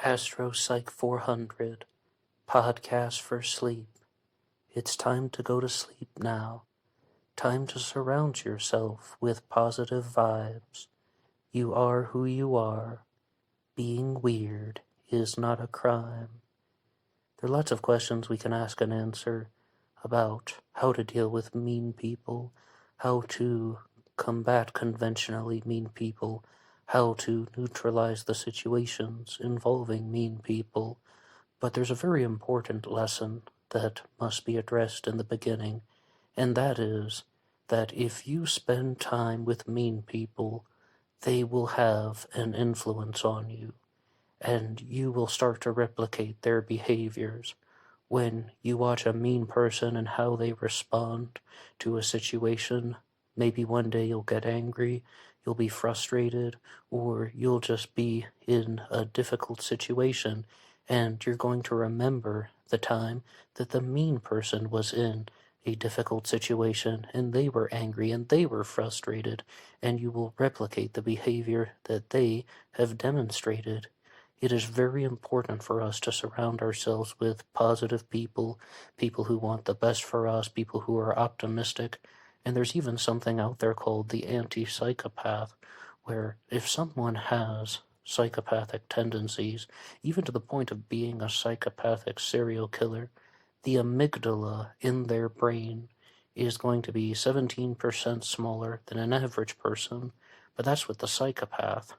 Astro Psych 400, podcast for sleep. It's time to go to sleep now. Time to surround yourself with positive vibes. You are who you are. Being weird is not a crime. There are lots of questions we can ask and answer about how to deal with mean people, how to combat conventionally mean people, how to neutralize the situations involving mean people. But there's a very important lesson that must be addressed in the beginning, and that is that if you spend time with mean people, they will have an influence on you, and you will start to replicate their behaviors. When you watch a mean person and how they respond to a situation, maybe one day you'll get angry, you'll be frustrated, or you'll just be in a difficult situation, and you're going to remember the time that the mean person was in a difficult situation, and they were angry and they were frustrated, and you will replicate the behavior that they have demonstrated. It is very important for us to surround ourselves with positive people, people who want the best for us, people who are optimistic, and there's even something out there called the anti-psychopath, where if someone has psychopathic tendencies, even to the point of being a psychopathic serial killer, the amygdala in their brain is going to be 17% smaller than an average person, but that's with the psychopath.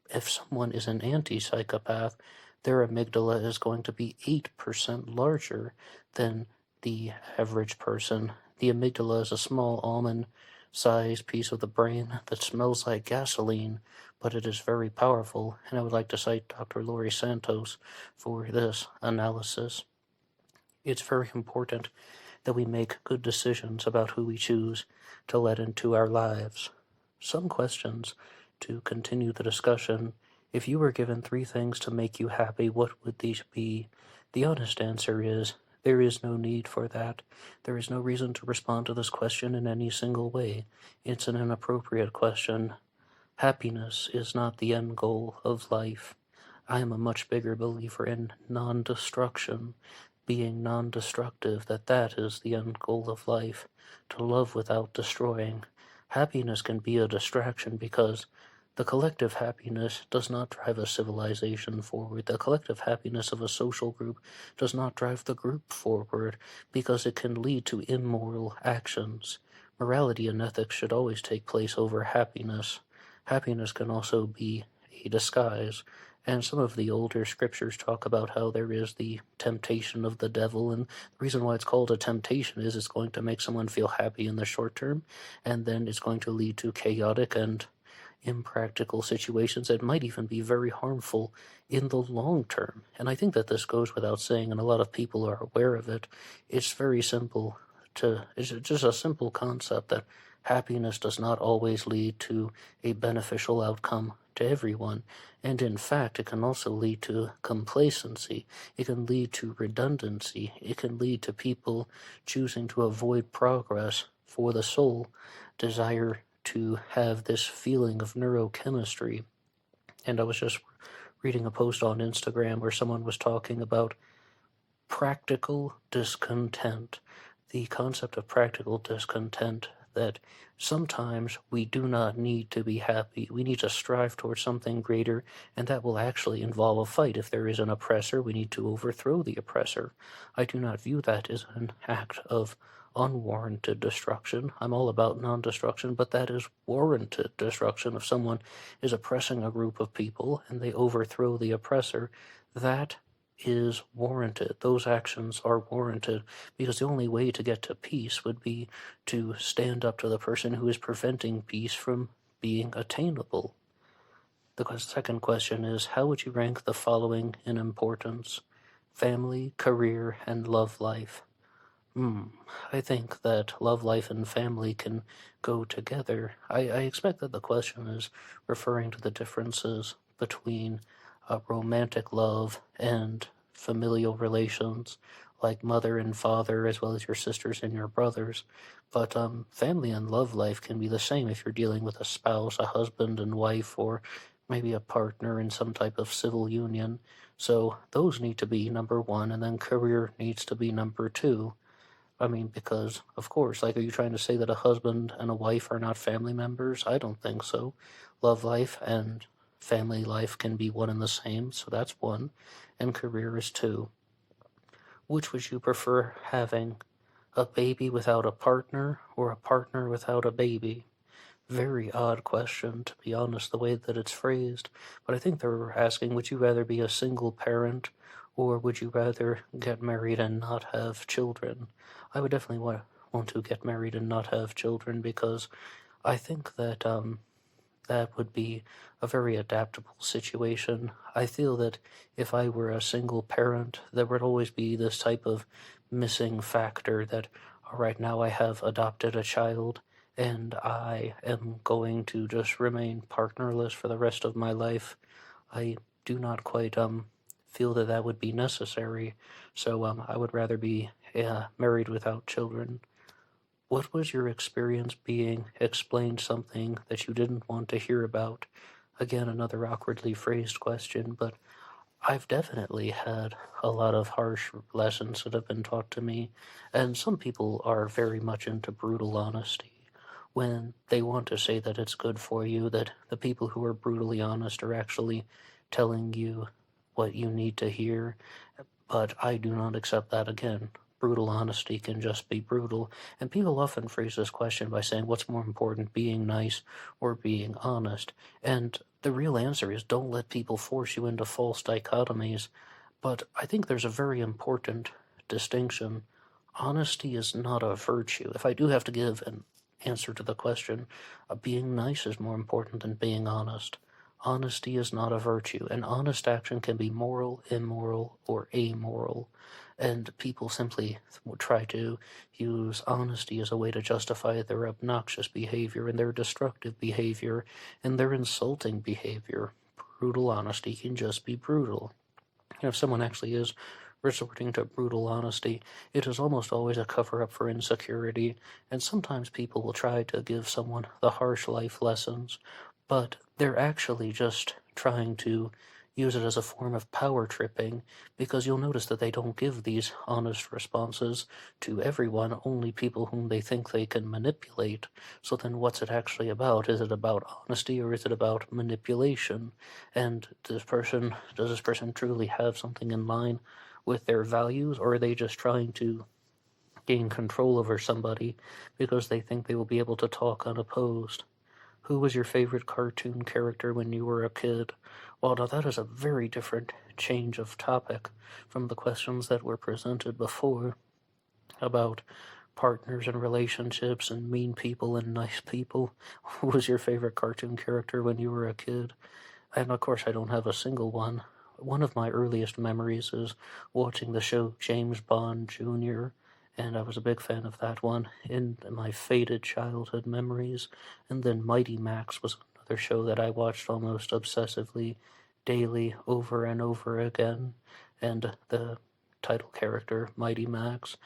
If someone is an anti-psychopath, their amygdala is going to be 8% larger than the average person. The amygdala is a small almond-sized piece of the brain that smells like gasoline, but it is very powerful, and I would like to cite Dr. Laurie Santos for this analysis. It's very important that we make good decisions about who we choose to let into our lives. Some questions to continue the discussion. If you were given 3 things to make you happy, what would these be? The honest answer is, there is no need for that. There is no reason to respond to this question in any single way. It's an inappropriate question. Happiness is not the end goal of life. I am a much bigger believer in non-destruction, being non-destructive, that is the end goal of life, to love without destroying. Happiness can be a distraction because the collective happiness does not drive a civilization forward. The collective happiness of a social group does not drive the group forward because it can lead to immoral actions. Morality and ethics should always take place over happiness. Happiness can also be a disguise, and some of the older scriptures talk about how there is the temptation of the devil, and the reason why it's called a temptation is it's going to make someone feel happy in the short term, and then it's going to lead to chaotic and impractical situations that might even be very harmful in the long term. And I think that this goes without saying, and a lot of people are aware of it. It's very simple it's just a simple concept that happiness does not always lead to a beneficial outcome to everyone. And in fact, it can also lead to complacency. It can lead to redundancy. It can lead to people choosing to avoid progress for the sole desire to have this feeling of neurochemistry. And I was just reading a post on Instagram where someone was talking about practical discontent. The concept of practical discontent, that sometimes we do not need to be happy. We need to strive towards something greater, and that will actually involve a fight. If there is an oppressor, we need to overthrow the oppressor. I do not view that as an act of unwarranted destruction. I'm all about non-destruction, but that is warranted destruction. If someone is oppressing a group of people and they overthrow the oppressor, that is warranted. Those actions are warranted because the only way to get to peace would be to stand up to the person who is preventing peace from being attainable. The second question is, how would you rank the following in importance? Family, career, and love life. I think that love life and family can go together. I expect that the question is referring to the differences between romantic love and familial relations, like mother and father, as well as your sisters and your brothers. But family and love life can be the same if you're dealing with a spouse, a husband and wife, or maybe a partner in some type of civil union. So those need to be number one, and then career needs to be number two. I mean, because, of course, like, are you trying to say that a husband and a wife are not family members? I don't think so. Love life and family life can be one and the same, so that's one, and career is two. Which would you prefer having? A baby without a partner, or a partner without a baby? Very odd question, to be honest, the way that it's phrased. But I think they're asking, would you rather be a single parent, or would you rather get married and not have children? I would definitely want to get married and not have children, because I think that that would be a very adaptable situation. I feel that if I were a single parent, there would always be this type of missing factor that, all right, now I have adopted a child and I am going to just remain partnerless for the rest of my life. I do not quite feel that that would be necessary, so I would rather be married without children. What was your experience being explained something that you didn't want to hear about? Again, another awkwardly phrased question, but I've definitely had a lot of harsh lessons that have been taught to me, and some people are very much into brutal honesty. When they want to say that it's good for you, that the people who are brutally honest are actually telling you what you need to hear, but I do not accept that. Again, brutal honesty can just be brutal, and people often phrase this question by saying, what's more important, being nice or being honest? And the real answer is, don't let people force you into false dichotomies. But I think there's a very important distinction. Honesty is not a virtue. If I do have to give an answer to the question, being nice is more important than being honest. Honesty is not a virtue, and honest action can be moral, immoral, or amoral, and people simply try to use honesty as a way to justify their obnoxious behavior and their destructive behavior and their insulting behavior. Brutal honesty can just be brutal. And if someone actually is resorting to brutal honesty, it is almost always a cover-up for insecurity, and sometimes people will try to give someone the harsh life lessons, but they're actually just trying to use it as a form of power tripping, because you'll notice that they don't give these honest responses to everyone, only people whom they think they can manipulate. So then what's it actually about? Is it about honesty, or is it about manipulation? And does this person truly have something in line with their values, or are they just trying to gain control over somebody because they think they will be able to talk unopposed? Who was your favorite cartoon character when you were a kid? Well, now that is a very different change of topic from the questions that were presented before about partners and relationships and mean people and nice people. Who was your favorite cartoon character when you were a kid? And of course, I don't have a single one. One of my earliest memories is watching the show James Bond Jr., and I was a big fan of that one in my faded childhood memories. And then Mighty Max was another show that I watched almost obsessively, daily, over and over again, and the title character, Mighty Max.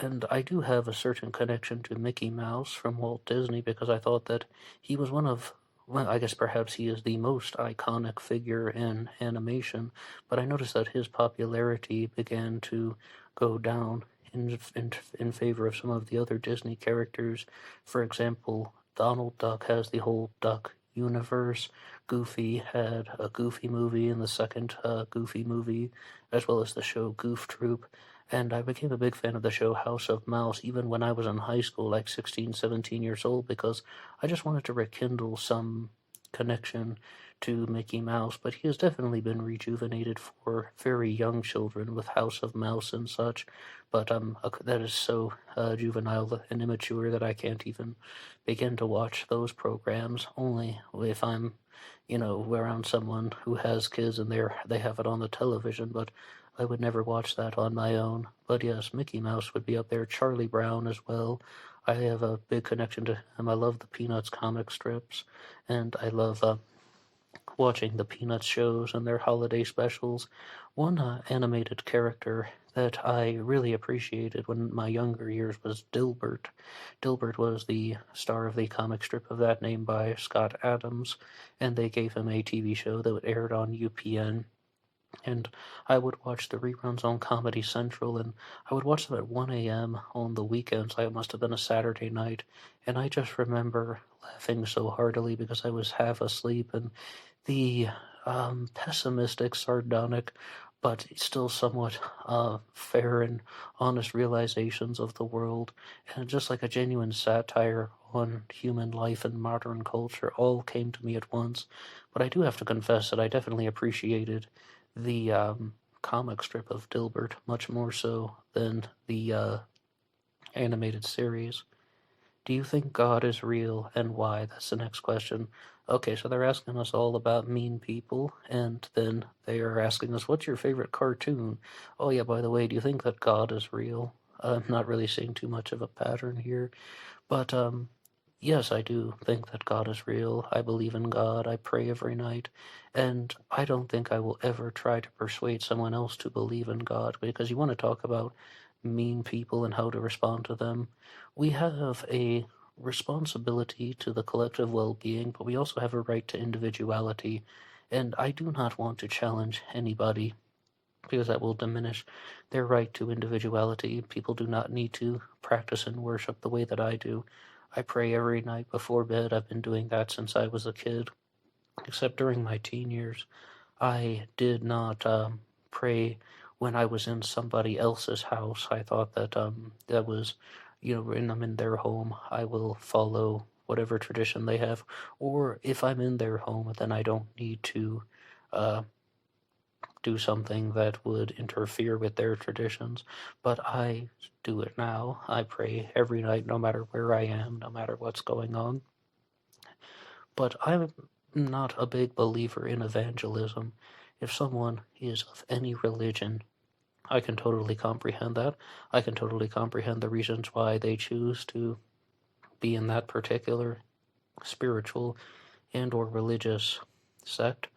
And I do have a certain connection to Mickey Mouse from Walt Disney, because I thought that he was well, I guess perhaps he is the most iconic figure in animation, but I noticed that his popularity began to go down in favor of some of the other Disney characters. For example, Donald Duck has the whole Duck universe. Goofy had a Goofy movie in the second Goofy movie, as well as the show Goof Troop. And I became a big fan of the show House of Mouse even when I was in high school, like 16, 17 years old, because I just wanted to rekindle some connection to Mickey Mouse, but he has definitely been rejuvenated for very young children with House of Mouse and such. But that is so juvenile and immature that I can't even begin to watch those programs. Only if I'm, around someone who has kids and they have it on the television. But I would never watch that on my own. But yes, Mickey Mouse would be up there. Charlie Brown as well. I have a big connection to him. I love the Peanuts comic strips, and I love watching the Peanuts shows and their holiday specials. One animated character that I really appreciated when my younger years was Dilbert. Dilbert was the star of the comic strip of that name by Scott Adams, and they gave him a TV show that aired on UPN. And I would watch the reruns on Comedy Central, and I would watch them at 1 a.m. on the weekends. It must have been a Saturday night, and I just remember laughing so heartily because I was half asleep, and the pessimistic, sardonic, but still somewhat fair and honest realizations of the world, and just like a genuine satire on human life and modern culture, all came to me at once. But I do have to confess that I definitely appreciated the comic strip of Dilbert much more so than the animated series. Do you think God is real, and why? That's the next question. Okay, so they're asking us all about mean people, and then they are asking us, what's your favorite cartoon? Oh yeah, by the way, do you think that God is real? I'm not really seeing too much of a pattern here, but yes, I do think that God is real. I believe in God. I pray every night. And I don't think I will ever try to persuade someone else to believe in God, because you want to talk about mean people and how to respond to them. We have a responsibility to the collective well being, but we also have a right to individuality. And I do not want to challenge anybody because that will diminish their right to individuality. People do not need to practice and worship the way that I do. I pray every night before bed. I've been doing that since I was a kid, except during my teen years. I did not pray when I was in somebody else's house. I thought that that was, when I'm in their home, I will follow whatever tradition they have. Or if I'm in their home, then I don't need to do something that would interfere with their traditions. But I do it now. I pray every night, no matter where I am, no matter what's going on. But I'm not a big believer in evangelism. If someone is of any religion, I can totally comprehend that. I can totally comprehend the reasons why they choose to be in that particular spiritual and or religious sect.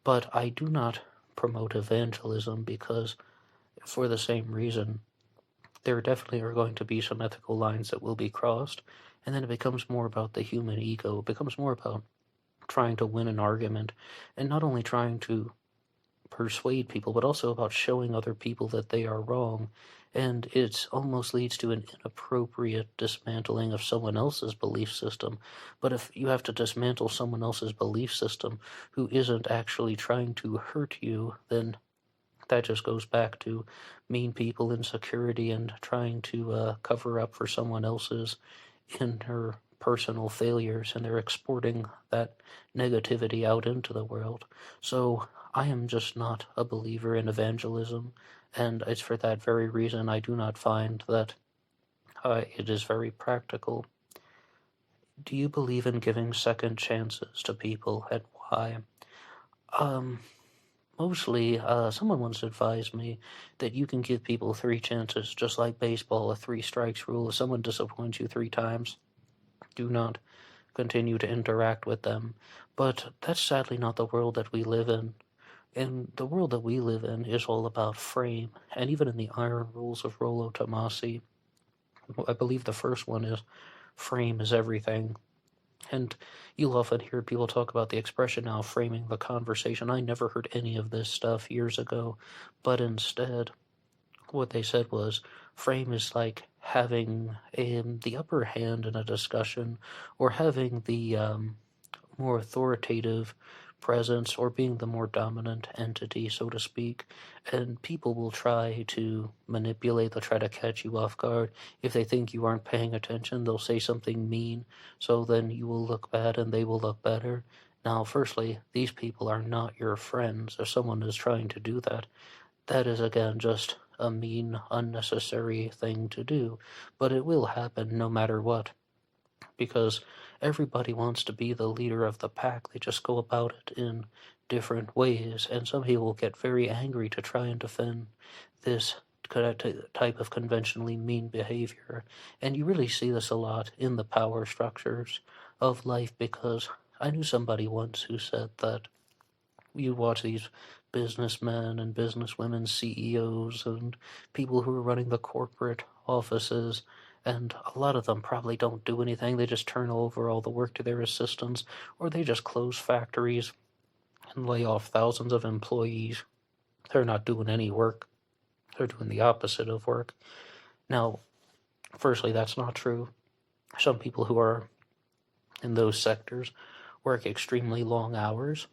But I do not promote evangelism because, for the same reason, there definitely are going to be some ethical lines that will be crossed, and then it becomes more about the human ego. It becomes more about trying to win an argument, and not only trying to persuade people, but also about showing other people that they are wrong. And it almost leads to an inappropriate dismantling of someone else's belief system. But if you have to dismantle someone else's belief system who isn't actually trying to hurt you, then that just goes back to mean people, insecurity, and trying to cover up for someone else's interpersonal failures, and they're exporting that negativity out into the world. So I am just not a believer in evangelism, and it's for that very reason I do not find that it is very practical. Do you believe in giving second chances to people, and why? Mostly, someone once advised me that you can give people 3 chances, just like baseball, a 3 strikes rule. If someone disappoints you 3 times, do not continue to interact with them. But that's sadly not the world that we live in. And the world that we live in is all about frame. And even in the Iron Rules of Rollo Tomasi, I believe the first one is frame is everything. And you'll often hear people talk about the expression now, framing the conversation. I never heard any of this stuff years ago, but instead, what they said was, frame is like having the upper hand in a discussion, or having the more authoritative presence, or being the more dominant entity, so to speak. And people will try to manipulate, they'll try to catch you off guard. If they think you aren't paying attention, they'll say something mean, so then you will look bad and they will look better. Now, firstly, these people are not your friends. If someone is trying to do that, that is again just a mean, unnecessary thing to do. But it will happen no matter what, because everybody wants to be the leader of the pack. They just go about it in different ways, and some people get very angry to try and defend this type of conventionally mean behavior. And you really see this a lot in the power structures of life, because I knew somebody once who said that you watch these businessmen and businesswomen, CEOs, and people who are running the corporate offices, and a lot of them probably don't do anything. They just turn over all the work to their assistants, or they just close factories and lay off thousands of employees. They're not doing any work. They're doing the opposite of work. Now, firstly, that's not true. Some people who are in those sectors work extremely long hours,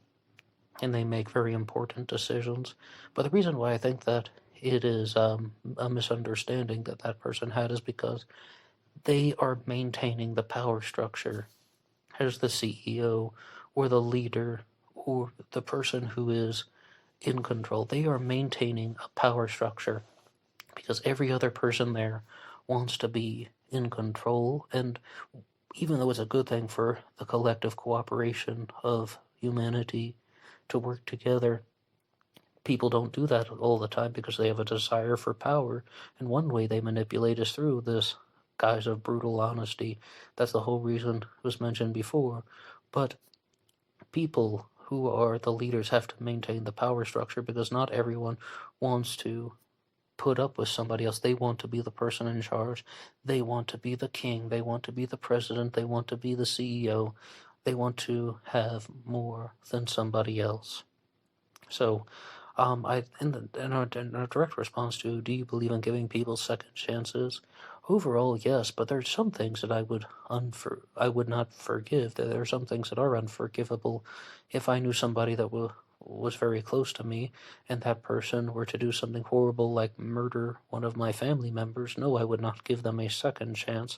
and they make very important decisions. But the reason why I think that it is a misunderstanding that that person had is because they are maintaining the power structure as the CEO or the leader or the person who is in control. They are maintaining a power structure because every other person there wants to be in control. And even though it's a good thing for the collective cooperation of humanity to work together, people don't do that all the time because they have a desire for power. And one way they manipulate is through this guise of brutal honesty. That's the whole reason it was mentioned before. But people who are the leaders have to maintain the power structure because not everyone wants to put up with somebody else. They want to be the person in charge. They want to be the king. They want to be the president. They want to be the CEO. They want to have more than somebody else. So, in a direct response to, do you believe in giving people second chances? Overall, yes, but there's some things that I would not forgive. There are some things that are unforgivable. If I knew somebody that was very close to me, and that person were to do something horrible like murder one of my family members, no, I would not give them a second chance,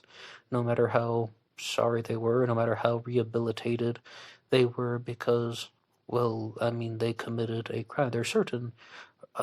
no matter how sorry they were, no matter how rehabilitated they were, because, well, I mean, they committed a crime. There are certain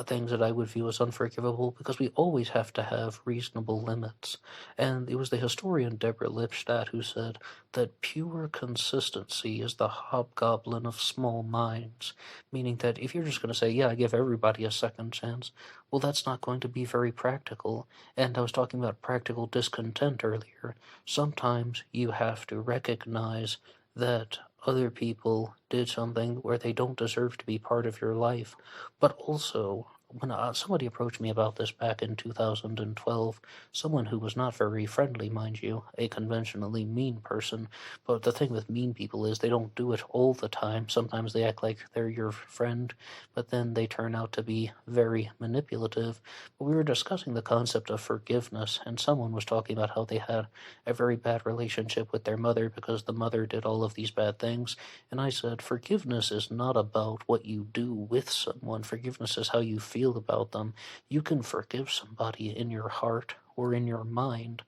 things that I would view as unforgivable because we always have to have reasonable limits. And it was the historian Deborah Lipstadt who said that pure consistency is the hobgoblin of small minds, meaning that if you're just going to say, yeah, I give everybody a second chance, well, that's not going to be very practical. And I was talking about practical discontent earlier. Sometimes you have to recognize that other people did something where they don't deserve to be part of your life. But also, when somebody approached me about this back in 2012, someone who was not very friendly, mind you, a conventionally mean person, but the thing with mean people is they don't do it all the time. Sometimes they act like they're your friend, but then they turn out to be very manipulative. But we were discussing the concept of forgiveness, and someone was talking about how they had a very bad relationship with their mother because the mother did all of these bad things. And I said, forgiveness is not about what you do with someone. Forgiveness is how you feel about them. You can forgive somebody in your heart or in your mind,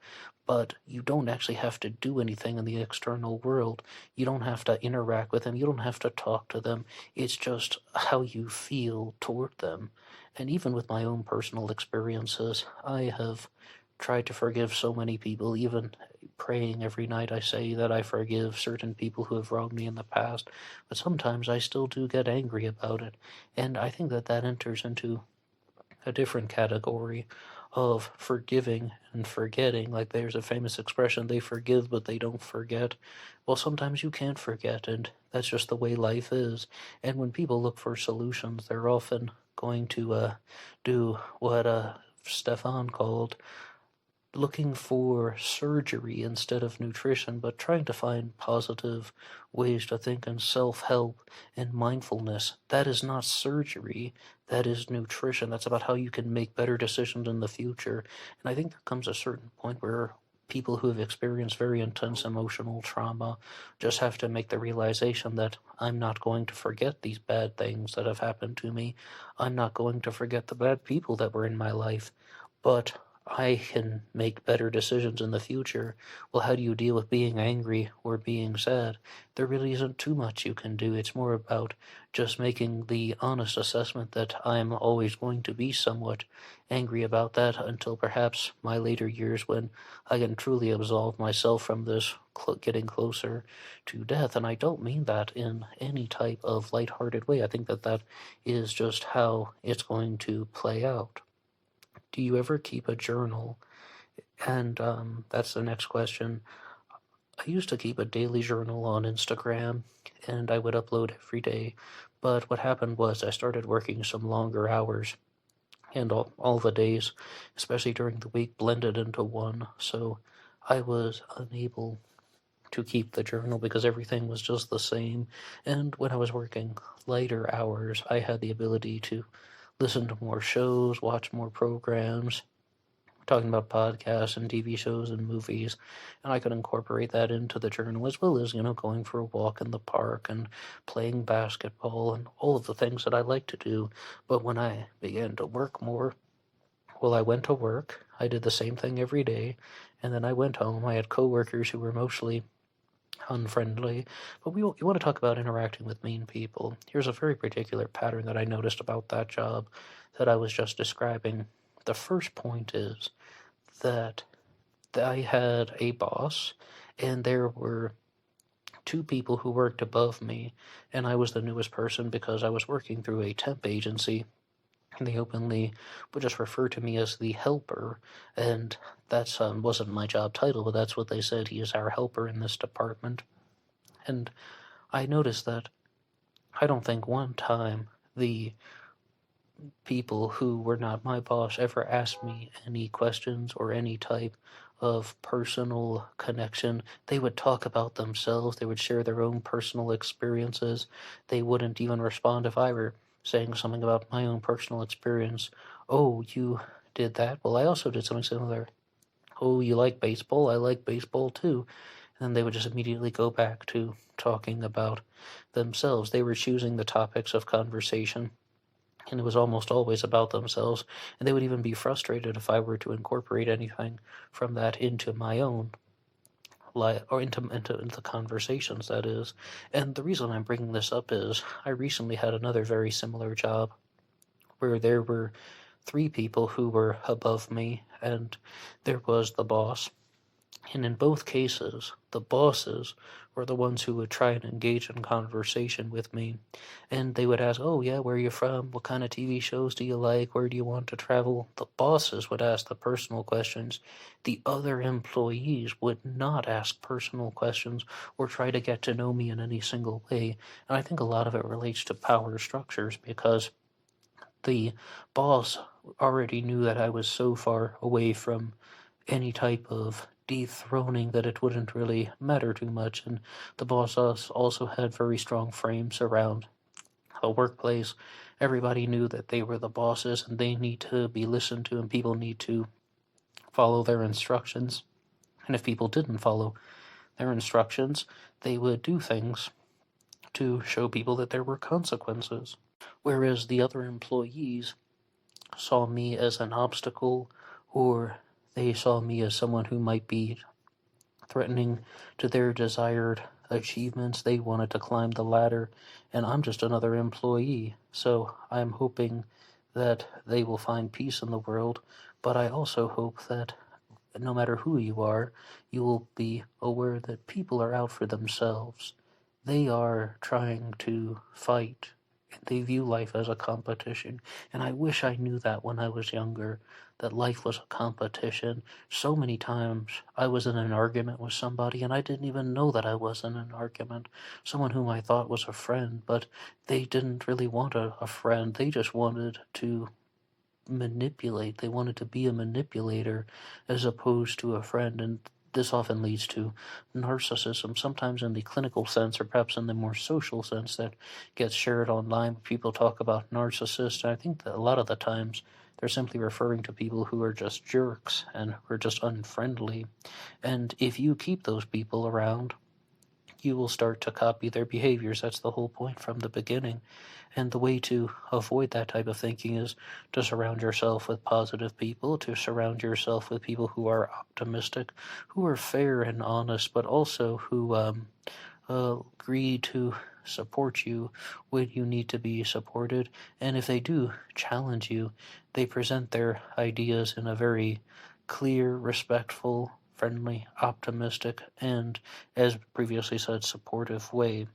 but you don't actually have to do anything in the external world. You don't have to interact with them. You don't have to talk to them. It's just how you feel toward them. And even with my own personal experiences, I have tried to forgive so many people. Even praying every night, I say that I forgive certain people who have wronged me in the past, but sometimes I still do get angry about it. And I think that that enters into a different category of forgiving and forgetting. Like there's a famous expression, they forgive but they don't forget. Well, sometimes you can't forget, and that's just the way life is. And when people look for solutions, they're often going to do what Stefan called looking for surgery instead of nutrition, but trying to find positive ways to think, and self-help and mindfulness. That is not surgery. That is nutrition. That's about how you can make better decisions in the future. And I think there comes a certain point where people who have experienced very intense emotional trauma just have to make the realization that I'm not going to forget these bad things that have happened to me. I'm not going to forget the bad people that were in my life, but I can make better decisions in the future. Well, how do you deal with being angry or being sad? There really isn't too much you can do. It's more about just making the honest assessment that I'm always going to be somewhat angry about that until perhaps my later years when I can truly absolve myself from this getting closer to death. And I don't mean that in any type of lighthearted way. I think that that is just how it's going to play out. Do you ever keep a journal? And that's the next question. I used to keep a daily journal on Instagram, and I would upload every day. But what happened was I started working some longer hours, and all the days, especially during the week, blended into one. So I was unable to keep the journal because everything was just the same. And when I was working lighter hours, I had the ability to listen to more shows, watch more programs, talking about podcasts and TV shows and movies, and I could incorporate that into the journal as well as, going for a walk in the park and playing basketball and all of the things that I like to do. But when I began to work more, well, I went to work, I did the same thing every day, and then I went home. I had coworkers who were mostly unfriendly, but you want to talk about interacting with mean people. Here's a very particular pattern that I noticed about that job that I was just describing. The first point is that I had a boss, and there were two people who worked above me, and I was the newest person because I was working through a temp agency, and they openly would just refer to me as the helper, and that's wasn't my job title, but that's what they said. He is our helper in this department. And I noticed that I don't think one time the people who were not my boss ever asked me any questions or any type of personal connection. They would talk about themselves, they would share their own personal experiences. They wouldn't even respond if I were saying something about my own personal experience. Oh, you did that? Well, I also did something similar. Oh, you like baseball? I like baseball too. And then they would just immediately go back to talking about themselves. They were choosing the topics of conversation, and it was almost always about themselves, and they would even be frustrated if I were to incorporate anything from that into my own life, or into conversations, that is. And the reason I'm bringing this up is I recently had another very similar job where there were three people who were above me, and there was the boss. And in both cases, the bosses were the ones who would try and engage in conversation with me. And they would ask, oh, yeah, where are you from? What kind of TV shows do you like? Where do you want to travel? The bosses would ask the personal questions. The other employees would not ask personal questions or try to get to know me in any single way. And I think a lot of it relates to power structures because the boss already knew that I was so far away from any type of dethroning that it wouldn't really matter too much. And the boss also had very strong frames around a workplace. Everybody knew that they were the bosses and they need to be listened to, and people need to follow their instructions. And if people didn't follow their instructions, they would do things to show people that there were consequences. Whereas the other employees saw me as an obstacle, or they saw me as someone who might be threatening to their desired achievements. They wanted to climb the ladder, and I'm just another employee. So I'm hoping that they will find peace in the world, but I also hope that no matter who you are, you will be aware that people are out for themselves. They are trying to fight, and they view life as a competition. And I wish I knew that when I was younger, that life was a competition. So many times I was in an argument with somebody and I didn't even know that I was in an argument. Someone whom I thought was a friend, but they didn't really want a friend. They just wanted to manipulate. They wanted to be a manipulator as opposed to a friend. And this often leads to narcissism, sometimes in the clinical sense or perhaps in the more social sense that gets shared online. People talk about narcissists, and I think that a lot of the times they're simply referring to people who are just jerks and who are just unfriendly. And if you keep those people around, you will start to copy their behaviors. That's the whole point from the beginning. And the way to avoid that type of thinking is to surround yourself with positive people, to surround yourself with people who are optimistic, who are fair and honest, but also who agree to support you when you need to be supported. And if they do challenge you, they present their ideas in a very clear, respectful, friendly, optimistic, and, as previously said, supportive way.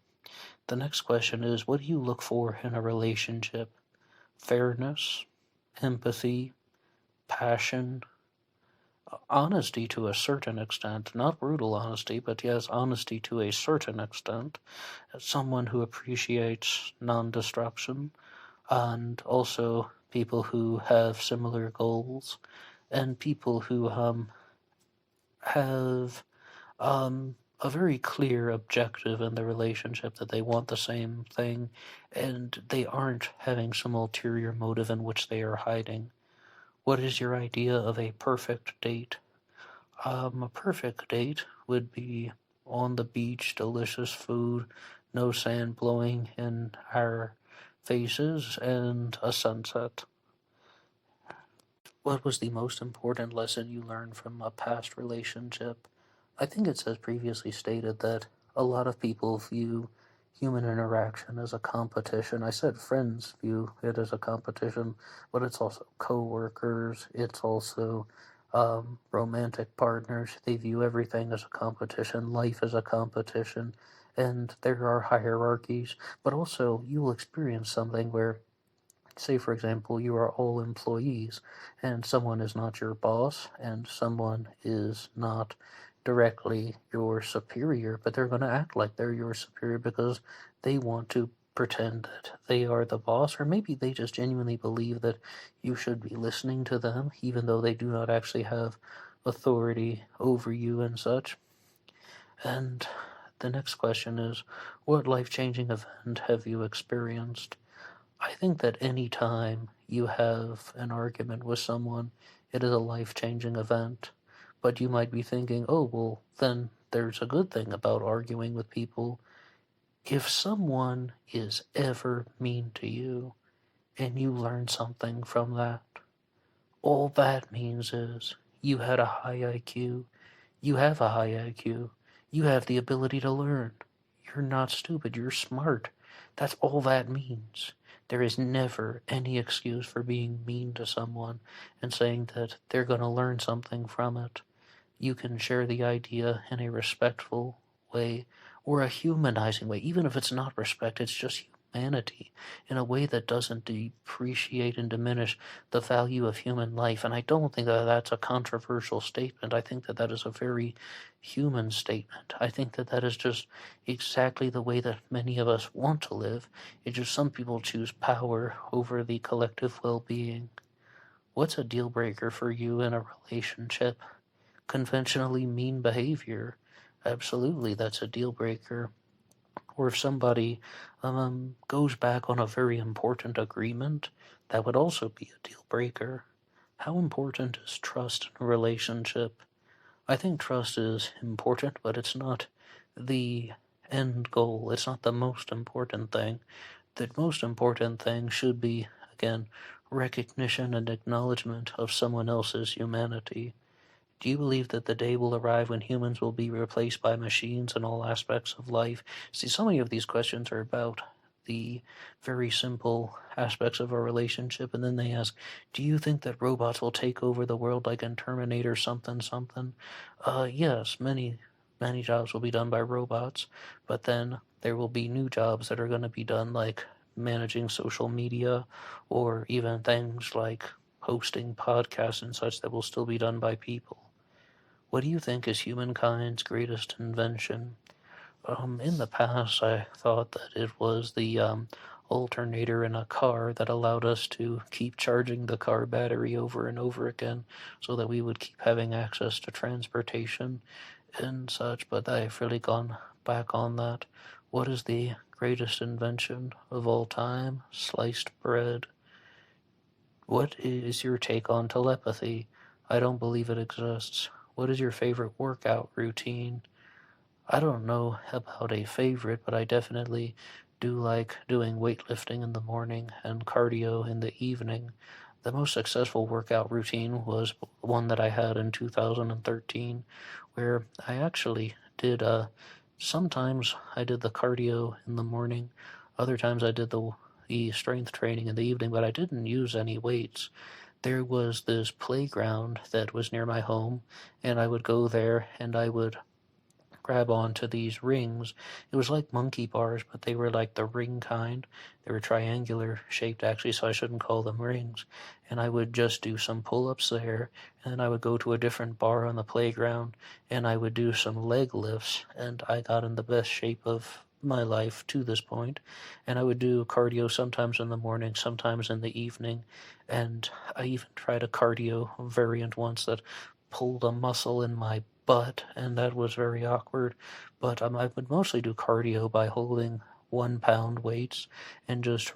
The next question is, what do you look for in a relationship? Fairness, empathy, passion, honesty to a certain extent, not brutal honesty, but yes, honesty to a certain extent, as someone who appreciates non-destruction, and also people who have similar goals, and people who have a very clear objective in the relationship, that they want the same thing, and they aren't having some ulterior motive in which they are hiding. What is your idea of a perfect date? A perfect date would be on the beach, delicious food, no sand blowing in our faces, and a sunset. What was the most important lesson you learned from a past relationship? I think it says previously stated that a lot of people view human interaction as a competition. I said friends view it as a competition, but it's also co-workers, it's also romantic partners. They view everything as a competition, life as a competition, and there are hierarchies. But also, you will experience something where, say for example, you are all employees and someone is not your boss and someone is not directly your superior, but they're going to act like they're your superior because they want to pretend that they are the boss, or maybe they just genuinely believe that you should be listening to them even though they do not actually have authority over you and such. And the next question is, what life-changing event have you experienced? I think that any time you have an argument with someone, it is a life-changing event. But you might be thinking, oh, well, then there's a good thing about arguing with people. If someone is ever mean to you and you learn something from that, all that means is you had a high IQ. You have a high IQ. You have the ability to learn. You're not stupid. You're smart. That's all that means. There is never any excuse for being mean to someone and saying that they're going to learn something from it. You can share the idea in a respectful way or a humanizing way. Even if it's not respect, it's just humanity in a way that doesn't depreciate and diminish the value of human life. And I don't think that that's a controversial statement. I think that that is a very human statement. I think that that is just exactly the way that many of us want to live. It's just some people choose power over the collective well-being. What's a deal breaker for you in a relationship? Conventionally mean behavior. Absolutely, that's a deal breaker. Or if somebody goes back on a very important agreement, that would also be a deal breaker. How important is trust in a relationship? I think trust is important, but it's not the end goal. It's not the most important thing. The most important thing should be, again, recognition and acknowledgement of someone else's humanity. Do you believe that the day will arrive when humans will be replaced by machines in all aspects of life? See, so many of these questions are about the very simple aspects of a relationship, and then they ask, do you think that robots will take over the world like in Terminator something something? Yes, many jobs will be done by robots, but then there will be new jobs that are going to be done, like managing social media, or even things like hosting podcasts and such, that will still be done by people. What do you think is humankind's greatest invention? In the past, I thought that it was the alternator in a car that allowed us to keep charging the car battery over and over again so that we would keep having access to transportation and such, but I've really gone back on that. What is the greatest invention of all time? Sliced bread. What is your take on telepathy? I don't believe it exists. What is your favorite workout routine? I don't know about a favorite, but I definitely do like doing weightlifting in the morning and cardio in the evening. The most successful workout routine was one that I had in 2013, where I actually did, sometimes I did the cardio in the morning, other times I did the strength training in the evening, but I didn't use any weights. There was this playground that was near my home, and I would go there and I would grab onto these rings. It was like monkey bars, but they were like the ring kind. They were triangular shaped, actually, so I shouldn't call them rings. And I would just do some pull-ups there, and then I would go to a different bar on the playground, and I would do some leg lifts, and I got in the best shape of my life to this point. And I would do cardio sometimes in the morning, sometimes in the evening, and I even tried a cardio variant once that pulled a muscle in my butt, and that was very awkward. But I would mostly do cardio by holding 1 pound weights and just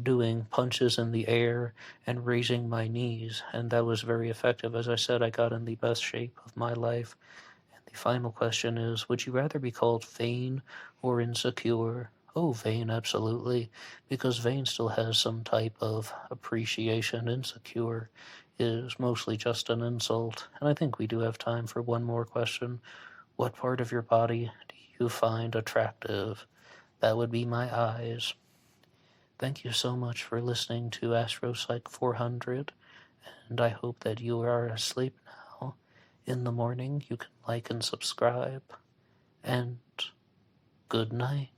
doing punches in the air and raising my knees, and that was very effective. As I said, I got in the best shape of my life. And the final question is, would you rather be called vain or insecure? Oh, vain, absolutely, because vain still has some type of appreciation. Insecure is mostly just an insult. And I think we do have time for one more question. What part of your body do you find attractive? That would be my eyes. Thank you so much for listening to AstroPsych 400, and I hope that you are asleep now. In the morning, you can like and subscribe, and good night.